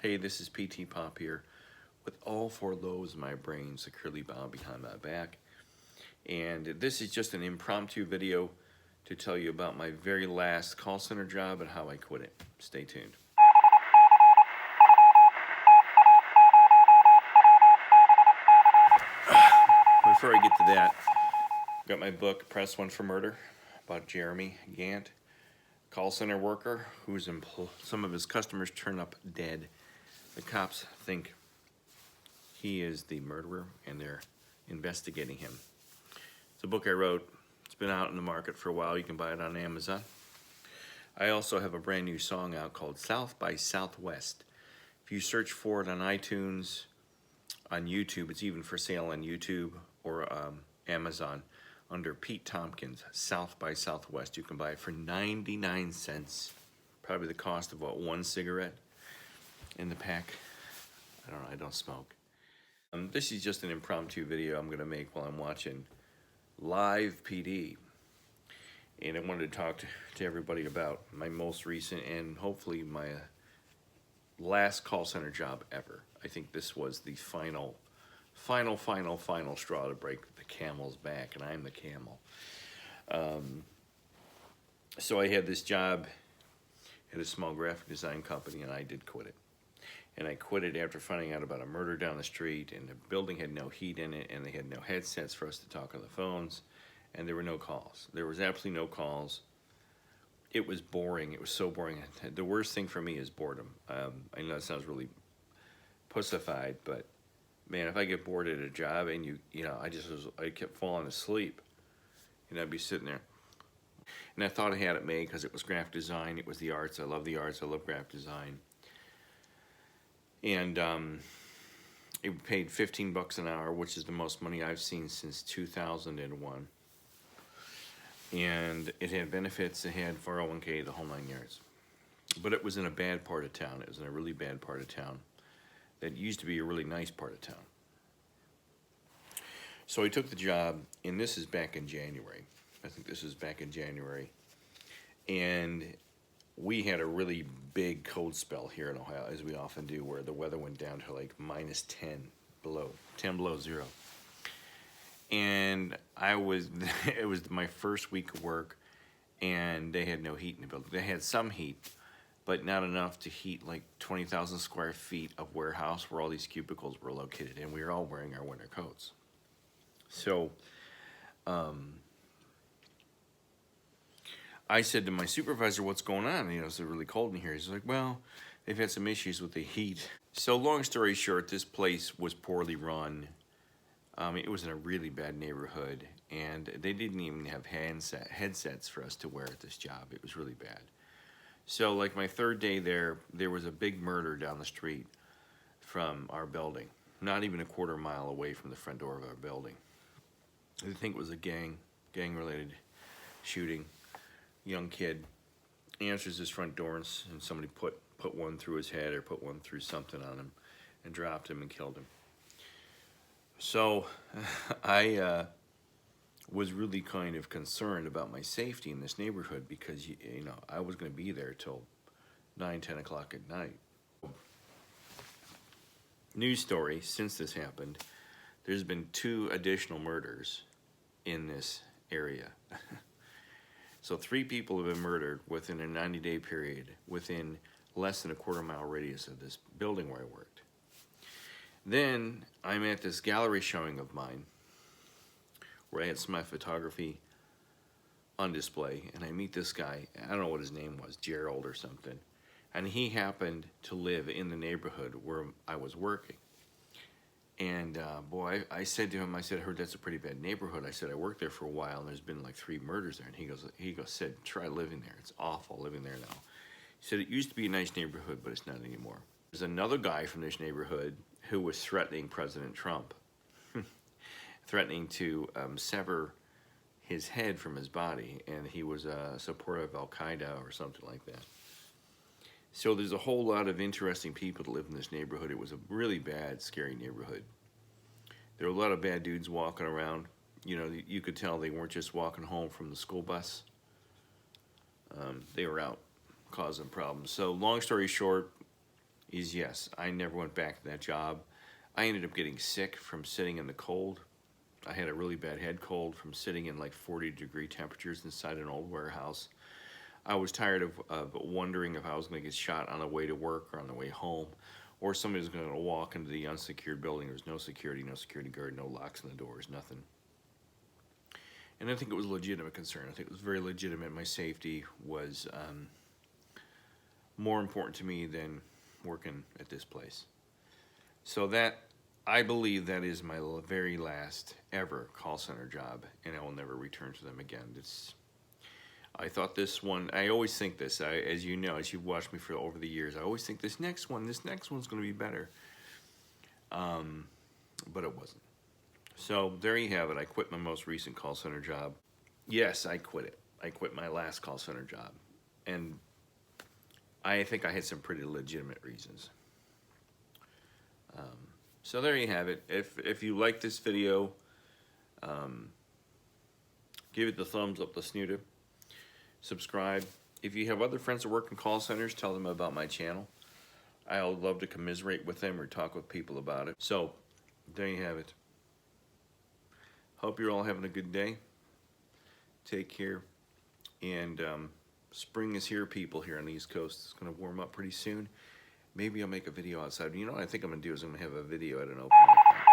Hey, this is PT Pop here with all four lobes of my brain securely bound behind my back. And this is just an impromptu video to tell you about my very last call center job and how I quit it. Stay tuned. Before I get to that, I've got my book, Press One for Murder, about Jeremy Gant, call center worker whose some of his customers turn up dead. The cops think he is the murderer and they're investigating him. It's a book I wrote. It's been out in the market for a while. You can buy it on Amazon. I also have a brand new song out called South by Southwest. If you search for it on iTunes, on YouTube, it's even for sale on YouTube or Amazon under Pete Tompkins, South by Southwest. You can buy it for 99 cents, probably the cost of what, one cigarette in the pack. I don't know, I don't smoke. This is just an impromptu video I'm gonna make while I'm watching live PD. And I wanted to talk to everybody about my most recent and hopefully my last call center job ever. I think this was the final straw to break the camel's back, and I'm the camel. So I had this job at a small graphic design company, and I did quit it. And I quit it after finding out about a murder down the street, and the building had no heat in it, and they had no headsets for us to talk on the phones, and there were no calls. There was absolutely no calls. It was boring. It was so boring. The worst thing for me is boredom. I know it sounds really pussified, but man, if I get bored at a job and I kept falling asleep, and I'd be sitting there. And I thought I had it made because it was graphic design. It was the arts. I love the arts. I love graphic design. And it paid $15 an hour, which is the most money I've seen since 2001. And it had benefits. It had 401k, the whole 9 yards. But it was in a bad part of town. It was in a really bad part of town that used to be a really nice part of town. So I took the job, and this is back in January. I think this is back in January. And we had a really big cold spell here in Ohio, as we often do, where the weather went down to like minus 10 below zero. And it was my first week of work, and they had no heat in the building. They had some heat, but not enough to heat like 20,000 square feet of warehouse where all these cubicles were located, and we were all wearing our winter coats. So I said to my supervisor, what's going on? It's really cold in here. He's like, well, they've had some issues with the heat. So long story short, this place was poorly run. It was in a really bad neighborhood, and they didn't even have headsets for us to wear at this job. It was really bad. So like my third day there was a big murder down the street from our building, not even a quarter mile away from the front door of our building. I think it was a gang-related shooting. Young kid answers his front door, and somebody put one through his head or put one through something on him and dropped him and killed him. So I was really kind of concerned about my safety in this neighborhood because I was going to be there till 9-10 o'clock at night. News story, since this happened, there's been 2 additional murders in this area. So 3 people have been murdered within a 90-day period within less than a quarter-mile radius of this building where I worked. Then I'm at this gallery showing of mine where I had some of my photography on display, and I meet this guy. I don't know what his name was, Gerald or something, and he happened to live in the neighborhood where I was working. And boy, I said to him, I heard that's a pretty bad neighborhood. I said, I worked there for a while, and there's been like 3 murders there. And he said, try living there. It's awful living there now. He said, it used to be a nice neighborhood, but it's not anymore. There's another guy from this neighborhood who was threatening President Trump, threatening to sever his head from his body, and he was a supporter of Al-Qaeda or something like that. So there's a whole lot of interesting people that live in this neighborhood. It was a really bad, scary neighborhood. There were a lot of bad dudes walking around. You could tell they weren't just walking home from the school bus. They were out causing problems. So long story short, is yes, I never went back to that job. I ended up getting sick from sitting in the cold. I had a really bad head cold from sitting in like 40-degree temperatures inside an old warehouse. I was tired of wondering if I was going to get shot on the way to work or on the way home, or somebody was going to walk into the unsecured building. There was no security guard, no locks on the doors, nothing. And I think it was a legitimate concern. I think it was very legitimate. My safety was more important to me than working at this place. So that, I believe that is my very last ever call center job, and I will never return to them again. I thought this one, I always think this, as you know, as you've watched me for over the years, I always think this next one's going to be better. But it wasn't. So there you have it. I quit my most recent call center job. Yes, I quit it. I quit my last call center job. And I think I had some pretty legitimate reasons. So there you have it. If you like this video, give it the thumbs up, the snooter. Subscribe. If you have other friends that work in call centers, tell them about my channel. I would love to commiserate with them or talk with people about it. So there you have it. Hope you're all having a good day. Take care. And spring is here, people, here on the East Coast. It's going to warm up pretty soon. Maybe I'll make a video outside. You know what I think I'm going to do is I'm going to have a video at an open mic night.